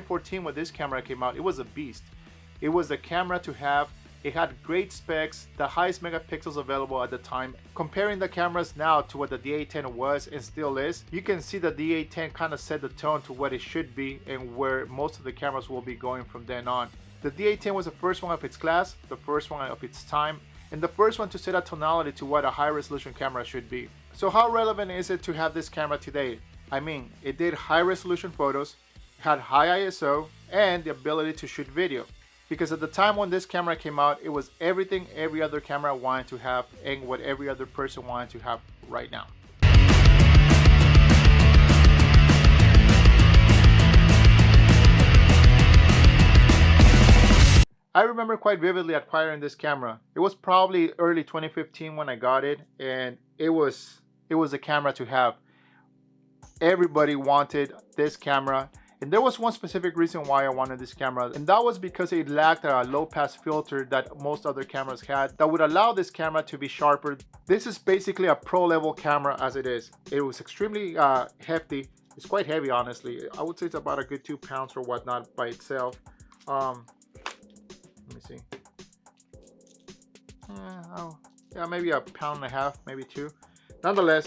2014 when this camera came out, it was a beast. It was the camera to have. It had great specs, the highest megapixels available at the time. Comparing the cameras now to what the D810 was and still is, you can see the D810 kind of set the tone to what it should be and where most of the cameras will be going from then on. The D810 was the first one of its class, the first one of its time, and the first one to set a tonality to what a high resolution camera should be. So how relevant is it to have this camera today? I mean, it did high resolution photos, had high ISO, and the ability to shoot video. Because at the time when this camera came out, it was everything every other camera wanted to have and what every other person wanted to have right now. I remember quite vividly acquiring this camera. It was probably early 2015 when I got it, and it was a camera to have. Everybody wanted this camera. And there was one specific reason why I wanted this camera, and that was because it lacked a low pass filter that most other cameras had that would allow this camera to be sharper. This is basically a pro level camera as it is. It was extremely hefty. It's quite heavy, honestly. I would say it's about a good 2 pounds or whatnot by itself. Let me see. Yeah, maybe a pound and a half, maybe 2. Nonetheless,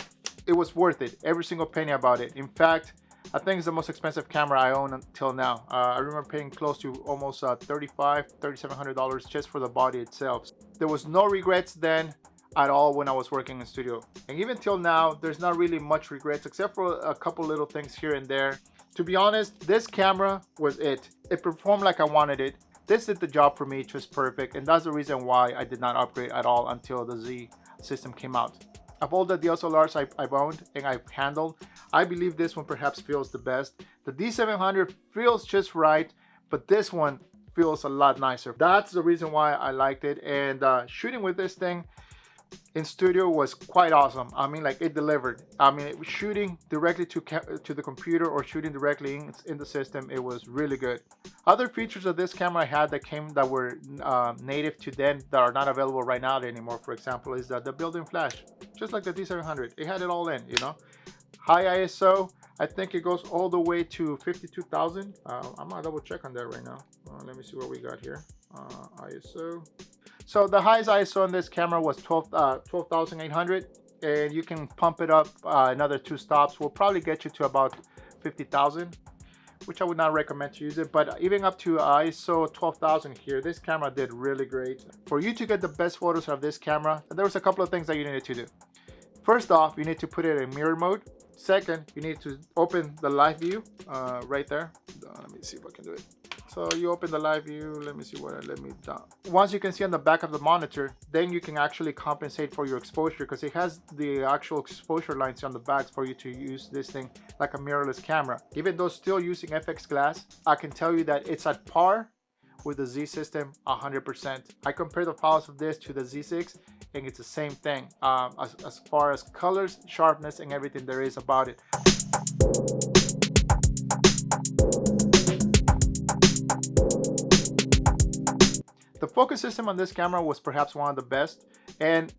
it was worth it. Every single penny about it. In fact, I think it's the most expensive camera I own until now. I remember paying close to almost $3,700 just for the body itself. There was no regrets then at all when I was working in studio. And even till now, there's not really much regrets except for a couple little things here and there. To be honest, this camera was it. It performed like I wanted it. This did the job for me just perfect. And that's the reason why I did not upgrade at all until the Z system came out. Of all the DSLRs I've owned and I've handled, I believe this one perhaps feels the best. The D700 feels just right, but this one feels a lot nicer. That's the reason why I liked it. And shooting with this thing in studio was quite awesome. I mean, like, it delivered. I mean, it was shooting directly to the computer or shooting directly in the system. It was really good. Other features of this camera I had that were native to then that are not available right now anymore, for example, is the built-in flash. Just like the D700, it had it all in, you know. High ISO, I think it goes all the way to 52,000. I'm gonna double check on that right now. Let me see what we got here. ISO. So the highest ISO on this camera was 12,800, and you can pump it up another 2 stops. Will probably get you to about 50,000, which I would not recommend to use it. But even up to ISO 12,000 here, this camera did really great. For you to get the best photos of this camera, there was a couple of things that you needed to do. First off, you need to put it in mirror mode. Second, you need to open the live view right there. Let me see if I can do it. So you open the live view. Let me see what let me down. Once you can see on the back of the monitor, then you can actually compensate for your exposure because it has the actual exposure lines on the back for you to use this thing like a mirrorless camera. Even though still using FX glass, I can tell you that it's at par with the Z system 100%. I compare the files of this to the Z6 and it's the same thing as far as colors, sharpness, and everything there is about it. The focus system on this camera was perhaps one of the best, and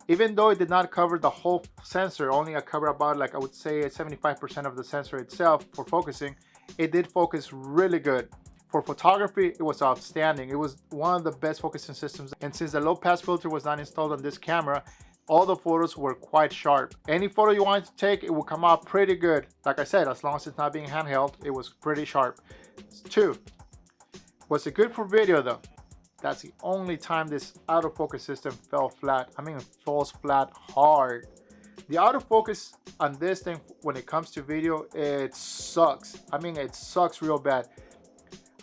even though it did not cover the whole sensor, only cover about, like, I would say 75% of the sensor itself for focusing, it did focus really good. For photography, it was outstanding. It was one of the best focusing systems, and since the low pass filter was not installed on this camera, all the photos were quite sharp. Any photo you wanted to take, it will come out pretty good. Like I said, as long as it's not being handheld, it was pretty sharp. 2, was it good for video though? That's the only time this autofocus system fell flat. I mean, it falls flat hard. The autofocus on this thing, when it comes to video, it sucks. I mean, it sucks real bad.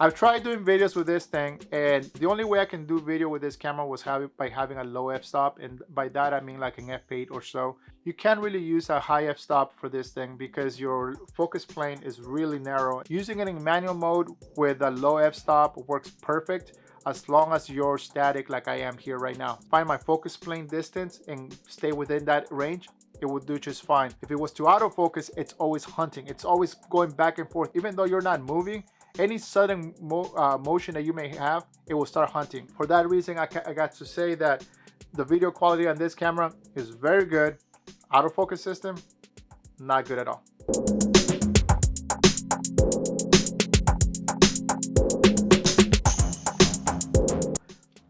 I've tried doing videos with this thing, and the only way I can do video with this camera was by having a low f-stop, and by that I mean like an f8 or so. You can't really use a high f-stop for this thing because your focus plane is really narrow. Using it in manual mode with a low f-stop works perfect as long as you're static like I am here right now. Find my focus plane distance and stay within that range, it will do just fine. If it was to autofocus, it's always hunting. It's always going back and forth. Even though you're not moving, any sudden motion that you may have, it will start hunting. For that reason, I got to say that the video quality on this camera is very good. Autofocus system, not good at all.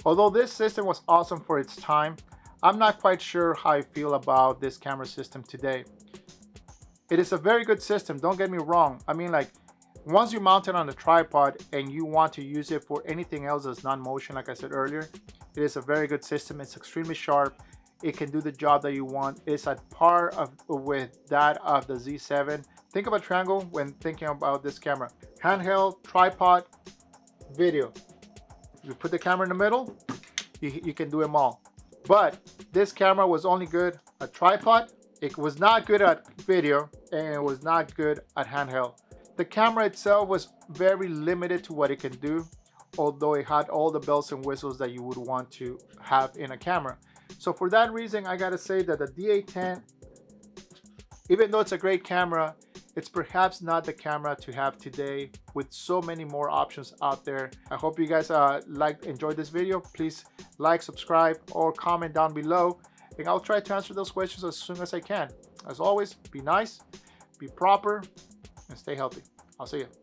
Although this system was awesome for its time, I'm not quite sure how I feel about this camera system today. It is a very good system, don't get me wrong. I mean, like, once you mount it on the tripod and you want to use it for anything else that's non-motion, like I said earlier, it is a very good system. It's extremely sharp. It can do the job that you want. It's at par with that of the Z7. Think of a triangle when thinking about this camera. Handheld, tripod, video. You put the camera in the middle, you can do them all. But this camera was only good at tripod. It was not good at video, and it was not good at handheld. The camera itself was very limited to what it can do, although it had all the bells and whistles that you would want to have in a camera. So for that reason, I gotta say that the D810, even though it's a great camera, it's perhaps not the camera to have today with so many more options out there. I hope you guys enjoyed this video. Please like, subscribe, or comment down below, and I'll try to answer those questions as soon as I can. As always, be nice, be proper, and stay healthy. I'll see you.